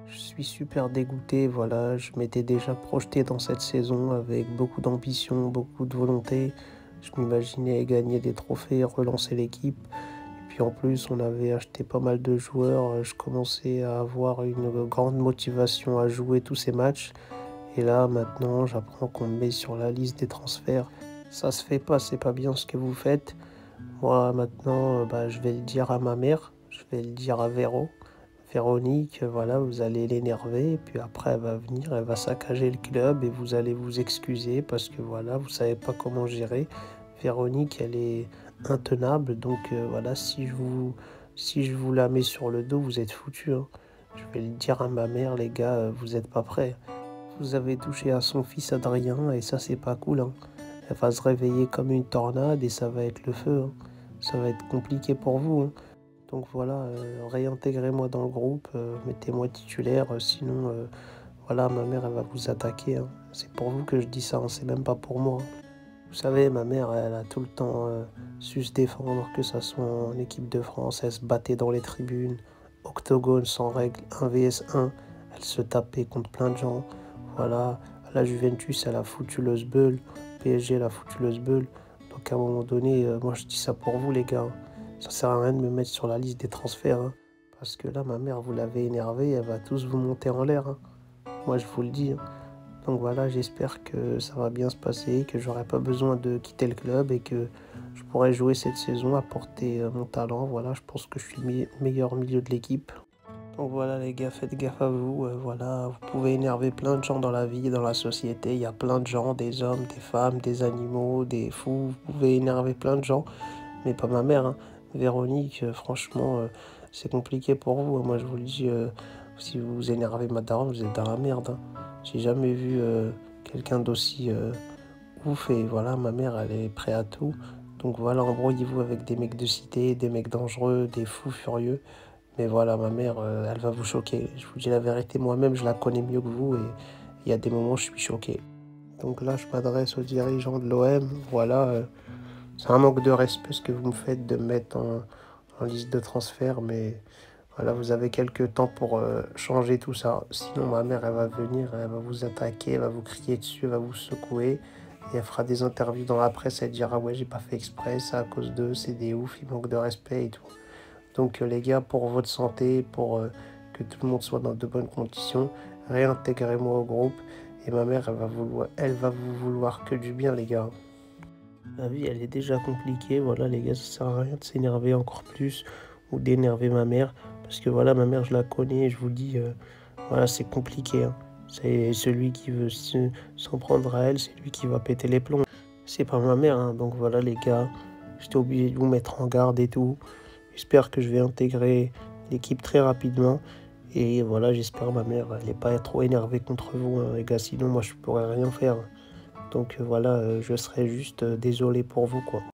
Je suis super dégoûté, voilà, je m'étais déjà projeté dans cette saison avec beaucoup d'ambition, beaucoup de volonté. Je m'imaginais gagner des trophées, relancer l'équipe. Et puis en plus, on avait acheté pas mal de joueurs. Je commençais à avoir une grande motivation à jouer tous ces matchs. Et là, maintenant, j'apprends qu'on me met sur la liste des transferts. Ça se fait pas, c'est pas bien ce que vous faites. Moi, maintenant, je vais le dire à ma mère, je vais le dire à Véronique, voilà, vous allez l'énerver, et puis après, elle va venir, elle va saccager le club, et vous allez vous excuser parce que voilà, vous savez pas comment gérer. Véronique, elle est intenable, donc voilà, si je vous la mets sur le dos, vous êtes foutus, hein. Je vais le dire à ma mère, les gars, vous êtes pas prêts. Vous avez touché à son fils Adrien, et ça, c'est pas cool, hein. Elle va se réveiller comme une tornade et ça va être le feu, hein. Ça va être compliqué pour vous, hein. Donc voilà, réintégrez-moi dans le groupe, mettez-moi titulaire, sinon voilà, ma mère elle va vous attaquer, hein. C'est pour vous que je dis ça, hein, c'est même pas pour moi, hein. Vous savez, ma mère, elle a tout le temps su se défendre, que ça soit en équipe de France, elle se battait dans les tribunes, octogone sans règle, 1 vs 1, elle se tapait contre plein de gens. Voilà, la Juventus, elle a foutu le sbeul, PSG, elle a foutu le sbeul. Donc à un moment donné, moi je dis ça pour vous les gars, hein. Ça sert à rien de me mettre sur la liste des transferts, hein, parce que là, ma mère, vous l'avez énervée, elle va tous vous monter en l'air, hein. Moi, je vous le dis, hein. Donc voilà, j'espère que ça va bien se passer, que j'aurai pas besoin de quitter le club et que je pourrai jouer cette saison, apporter mon talent. Voilà, je pense que je suis le meilleur milieu de l'équipe. Donc voilà les gars, faites gaffe à vous. Voilà, vous pouvez énerver plein de gens dans la vie, dans la société. Il y a plein de gens, des hommes, des femmes, des animaux, des fous. Vous pouvez énerver plein de gens, mais pas ma mère, hein. Véronique, franchement, c'est compliqué pour vous, hein. Moi, je vous le dis, si vous énervez ma daronne, vous êtes dans la merde, hein. J'ai jamais vu quelqu'un d'aussi ouf et voilà, ma mère, elle est prête à tout. Donc voilà, embrouillez-vous avec des mecs de cité, des mecs dangereux, des fous furieux. Mais voilà, ma mère, elle va vous choquer. Je vous dis la vérité, moi-même, je la connais mieux que vous et il y a des moments où je suis choqué. Donc là, je m'adresse aux dirigeants de l'OM. Voilà, c'est un manque de respect ce que vous me faites de me mettre en liste de transfert, mais voilà, vous avez quelques temps pour changer tout ça. Sinon, ma mère, elle va venir, elle va vous attaquer, elle va vous crier dessus, elle va vous secouer. Et elle fera des interviews dans la presse, elle dira ouais, j'ai pas fait exprès, c'est à cause d'eux, c'est des ouf, ils manquent de respect et tout. Donc les gars, pour votre santé, pour que tout le monde soit dans de bonnes conditions, réintégrez-moi au groupe. Et ma mère, elle va vous vouloir que du bien, les gars. La vie, elle est déjà compliquée. Voilà, les gars, ça sert à rien de s'énerver encore plus ou d'énerver ma mère. Parce que voilà, ma mère, je la connais, je vous dis, voilà, c'est compliqué, hein. C'est celui qui veut s'en prendre à elle, c'est lui qui va péter les plombs. C'est pas ma mère, hein. Donc voilà, les gars, j'étais obligé de vous mettre en garde et tout. J'espère que je vais intégrer l'équipe très rapidement. Et voilà, j'espère ma mère, elle n'est pas trop énervée contre vous, hein, les gars. Sinon, moi, je pourrais rien faire. Donc voilà, je serais juste désolé pour vous, quoi.